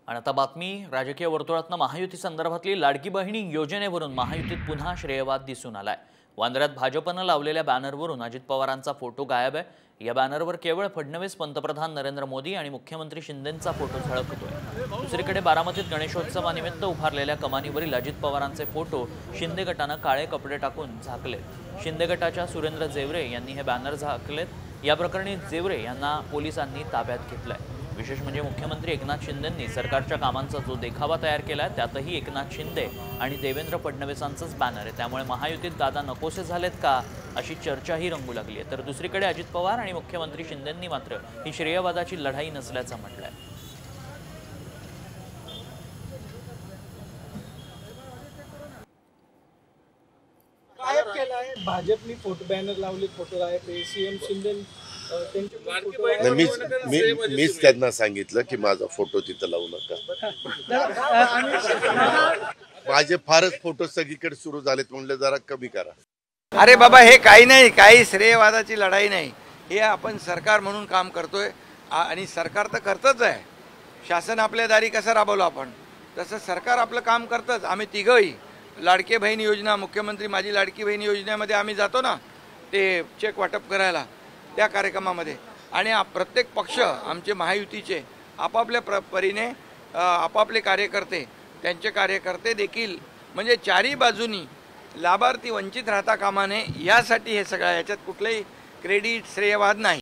आणि आता बातमी राजकीय वर्तुळातनं महायुती संदर्भातली लाडकी बहिणी योजनेवरून महायुतीत पुन्हा श्रेयवाद दिसून आलाय। वांद्र्यात भाजपनं लावलेल्या बॅनरवरून अजित पवारांचा फोटो गायब आहे। या बॅनरवर केवळ फडणवीस, पंतप्रधान नरेंद्र मोदी आणि मुख्यमंत्री शिंदेंचा फोटो झळकतोय। दुसरीकडे बारामतीत गणेशोत्सवानिमित्त उभारलेल्या कमानीवरील अजित पवारांचे फोटो शिंदे गटानं काळे कपडे टाकून झाकलेत। शिंदे गटाच्या सुरेंद्र जेवरे यांनी हे बॅनर झाकलेत। या प्रकरणी जेवरे यांना पोलिसांनी ताब्यात घेतलंय। विशेष म्हणजे मुख्यमंत्री एकनाथ शिंदेंनी सरकारच्या कामांचा जो देखावा तयार केलाय त्यातही एकनाथ शिंदे आणि देवेंद्र फडणवीसांचंच बॅनर आहे। त्यामुळे महायुतीत दादा नकोसे झालेत का अशी चर्चाही रंगू लागली आहे। तर दुसरीकडे अजित पवार आणि मुख्यमंत्री शिंदेंनी मात्र ही श्रेयवादाची लढाई नसल्याचं म्हटलंय। भाजपनी फोटो बॅनर लावले, फोटो आहे सीएम शिंदे मीच त्यांना सांगितलं की माझा फोटो तिथं लावू नका। माझे फारच फोटो सगळीकडे सुरू झालेत, म्हणलं जरा कमी करा। अरे बाबा, हे काही नाही, काही श्रेयवादाची लढाई नाही। हे आपण सरकार म्हणून काम करतोय आणि सरकार तर करतच आहे। शासन आपल्या दारी कसं राबवलं आपण तसं सरकार आपलं काम करतच। आम्ही तिघही लाडके बहीण योजना, मुख्यमंत्री माझी लाडकी बहीण योजनेमध्ये आम्ही जातो ना, ते चेक वाटप करायला त्या कार्यक्रमामध्ये। आणि प्रत्येक पक्ष आमचे महायुतीचे आपापल्या परीने आपापले कार्यकर्ते, त्यांचे कार्यकर्ते देखील म्हणजे चारही बाजूनी लाभार्थी वंचित राहता कामा नये यासाठी हे सगळं, याच्यात कुठलंही क्रेडिट श्रेयवाद नाही।